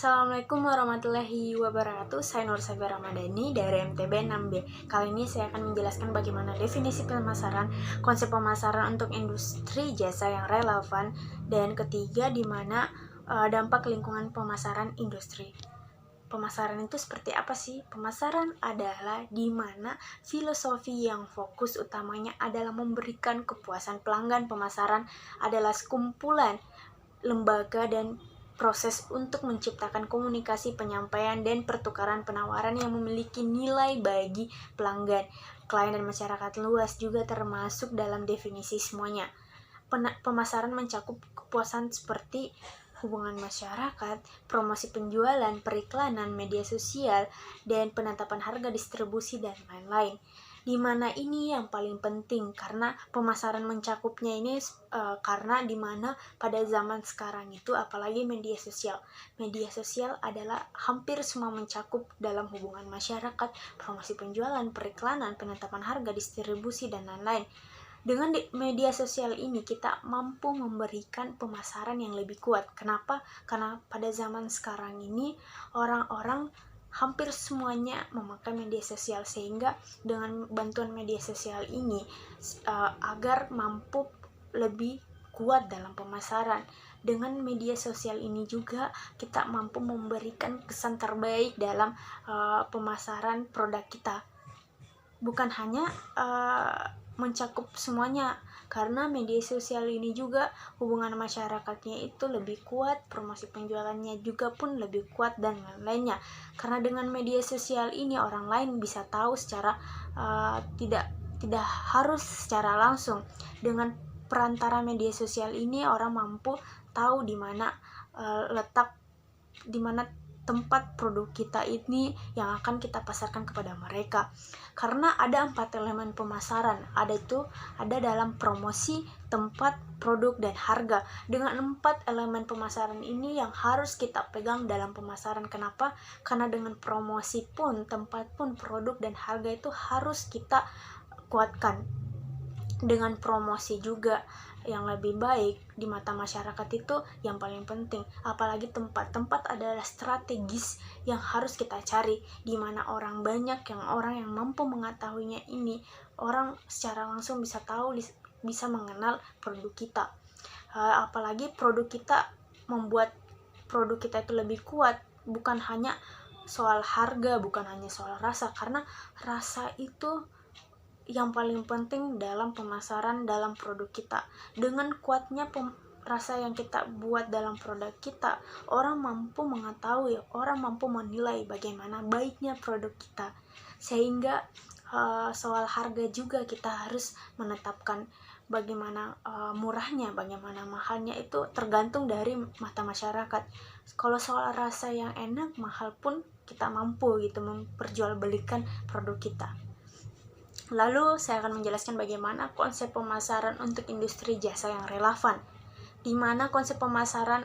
Assalamualaikum warahmatullahi wabarakatuh. Saya Nur Safi Ramadhani dari MTB 6B. Kali ini saya akan menjelaskan bagaimana definisi pemasaran, konsep pemasaran untuk industri jasa yang relevan, dan ketiga di mana dampak lingkungan pemasaran industri. Pemasaran itu seperti apa sih? Pemasaran adalah di mana filosofi yang fokus utamanya adalah memberikan kepuasan pelanggan. Pemasaran adalah sekumpulan lembaga dan proses untuk menciptakan komunikasi, penyampaian, dan pertukaran penawaran yang memiliki nilai bagi pelanggan, klien, dan masyarakat luas juga termasuk dalam definisi semuanya. Pemasaran mencakup kepuasan seperti hubungan masyarakat, promosi penjualan, periklanan, media sosial, dan penetapan harga, distribusi, dan lain-lain. Di mana ini yang paling penting karena pemasaran mencakupnya ini karena di mana pada zaman sekarang itu apalagi media sosial adalah hampir semua mencakup dalam hubungan masyarakat, promosi penjualan, periklanan, penetapan harga, distribusi, dan lain-lain. Dengan media sosial ini kita mampu memberikan pemasaran yang lebih kuat. Kenapa? Karena pada zaman sekarang ini orang-orang hampir semuanya memakai media sosial, sehingga dengan bantuan media sosial ini agar mampu lebih kuat dalam pemasaran. Dengan media sosial ini juga kita mampu memberikan kesan terbaik dalam pemasaran produk kita. Bukan hanya mencakup semuanya, karena media sosial ini juga hubungan masyarakatnya itu lebih kuat, promosi penjualannya juga pun lebih kuat, dan lain-lainnya. Karena dengan media sosial ini orang lain bisa tahu secara tidak harus secara langsung. Dengan perantara media sosial ini orang mampu tahu di mana tempat produk kita ini yang akan kita pasarkan kepada mereka. Karena ada 4 elemen pemasaran, ada dalam promosi, tempat, produk, dan harga. Dengan 4 elemen pemasaran ini yang harus kita pegang dalam pemasaran. Kenapa? Karena dengan promosi pun, tempat pun, produk, dan harga itu harus kita kuatkan. Dengan promosi juga yang lebih baik di mata masyarakat itu yang paling penting. Apalagi tempat adalah strategis yang harus kita cari, di mana orang yang mampu mengetahuinya ini, orang secara langsung bisa tahu, bisa mengenal produk kita. Apalagi produk kita membuat produk kita itu lebih kuat, bukan hanya soal harga, bukan hanya soal rasa, karena rasa itu yang paling penting dalam pemasaran dalam produk kita. Dengan kuatnya rasa yang kita buat dalam produk kita, orang mampu mengetahui, orang mampu menilai bagaimana baiknya produk kita. Sehingga soal harga juga kita harus menetapkan bagaimana murahnya, bagaimana mahalnya, itu tergantung dari mata masyarakat. Kalau soal rasa yang enak, mahal pun kita mampu gitu memperjualbelikan produk kita. Lalu saya akan menjelaskan bagaimana konsep pemasaran untuk industri jasa yang relevan, di mana konsep pemasaran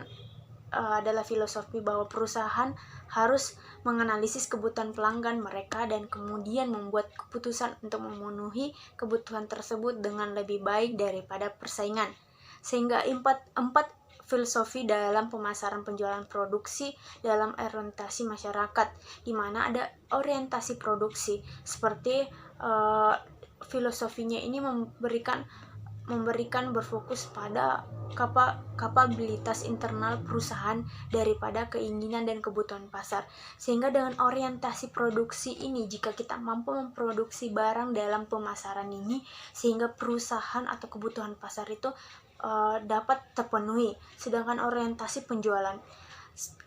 adalah filosofi bahwa perusahaan harus menganalisis kebutuhan pelanggan mereka dan kemudian membuat keputusan untuk memenuhi kebutuhan tersebut dengan lebih baik daripada persaingan. Sehingga empat filosofi dalam pemasaran penjualan produksi dalam orientasi masyarakat, di mana ada orientasi produksi seperti filosofinya ini memberikan berfokus pada kapabilitas internal perusahaan daripada keinginan dan kebutuhan pasar. Sehingga dengan orientasi produksi ini, jika kita mampu memproduksi barang dalam pemasaran ini, sehingga perusahaan atau kebutuhan pasar itu dapat terpenuhi. Sedangkan orientasi penjualan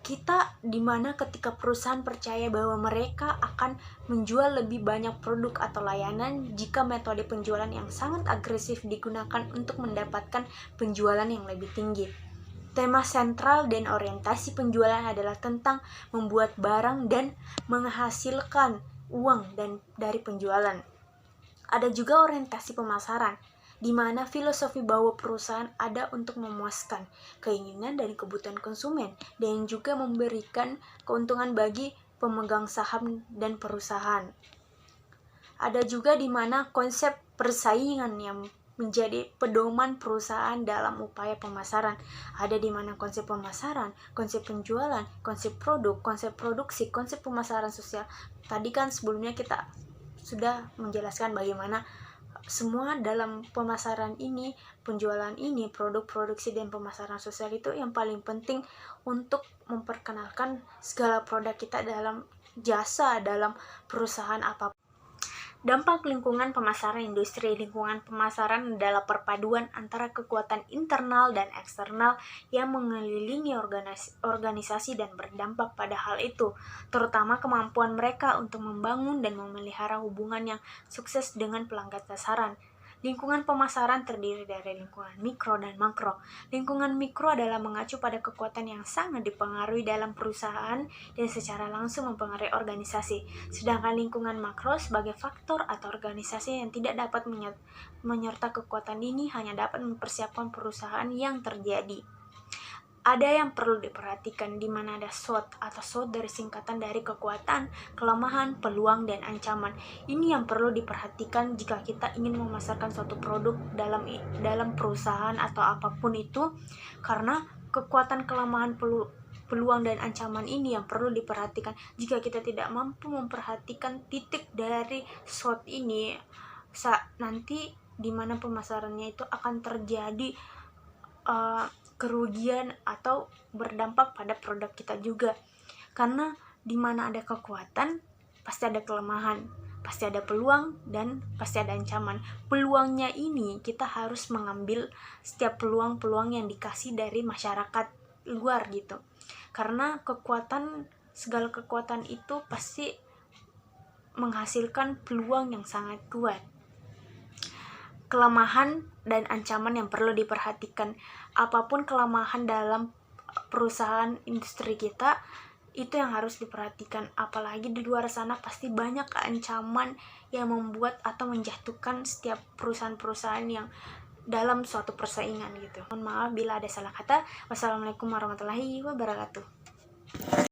kita, dimana ketika perusahaan percaya bahwa mereka akan menjual lebih banyak produk atau layanan jika metode penjualan yang sangat agresif digunakan untuk mendapatkan penjualan yang lebih tinggi. Tema sentral dan orientasi penjualan adalah tentang membuat barang dan menghasilkan uang dari penjualan. Ada juga orientasi pemasaran, di mana filosofi bahwa perusahaan ada untuk memuaskan keinginan dan kebutuhan konsumen dan juga memberikan keuntungan bagi pemegang saham dan perusahaan. Ada juga di mana konsep persaingan yang menjadi pedoman perusahaan dalam upaya pemasaran. Ada di mana konsep pemasaran, konsep penjualan, konsep produk, konsep produksi, konsep pemasaran sosial. Tadi kan sebelumnya kita sudah menjelaskan bagaimana semua dalam pemasaran ini, penjualan ini, produk produksi dan pemasaran sosial itu yang paling penting untuk memperkenalkan segala produk kita dalam jasa, dalam perusahaan apapun. Dampak lingkungan pemasaran industri. Lingkungan pemasaran adalah perpaduan antara kekuatan internal dan eksternal yang mengelilingi organisasi dan berdampak pada hal itu, terutama kemampuan mereka untuk membangun dan memelihara hubungan yang sukses dengan pelanggan sasaran. Lingkungan pemasaran terdiri dari lingkungan mikro dan makro. Lingkungan mikro adalah mengacu pada kekuatan yang sangat dipengaruhi dalam perusahaan dan secara langsung mempengaruhi organisasi. Sedangkan lingkungan makro sebagai faktor atau organisasi yang tidak dapat menyerta kekuatan ini hanya dapat mempersiapkan perusahaan yang terjadi. Ada yang perlu diperhatikan, di mana ada SWOT atau SWOT dari singkatan dari kekuatan, kelemahan, peluang, dan ancaman. Ini yang perlu diperhatikan jika kita ingin memasarkan suatu produk dalam perusahaan atau apapun itu, karena kekuatan, kelemahan, peluang, dan ancaman ini yang perlu diperhatikan. Jika kita tidak mampu memperhatikan titik dari SWOT ini, nanti di mana pemasarannya itu akan terjadi kerugian atau berdampak pada produk kita juga. Karena di mana ada kekuatan, pasti ada kelemahan, pasti ada peluang, dan pasti ada ancaman. Peluangnya ini kita harus mengambil setiap peluang-peluang yang dikasih dari masyarakat luar gitu. Karena segala kekuatan itu pasti menghasilkan peluang yang sangat kuat. Kelemahan dan ancaman yang perlu diperhatikan. Apapun kelemahan dalam perusahaan industri kita, itu yang harus diperhatikan. Apalagi di luar sana pasti banyak ancaman yang membuat atau menjatuhkan setiap perusahaan-perusahaan yang dalam suatu persaingan gitu. Mohon maaf bila ada salah kata. Wassalamualaikum warahmatullahi wabarakatuh.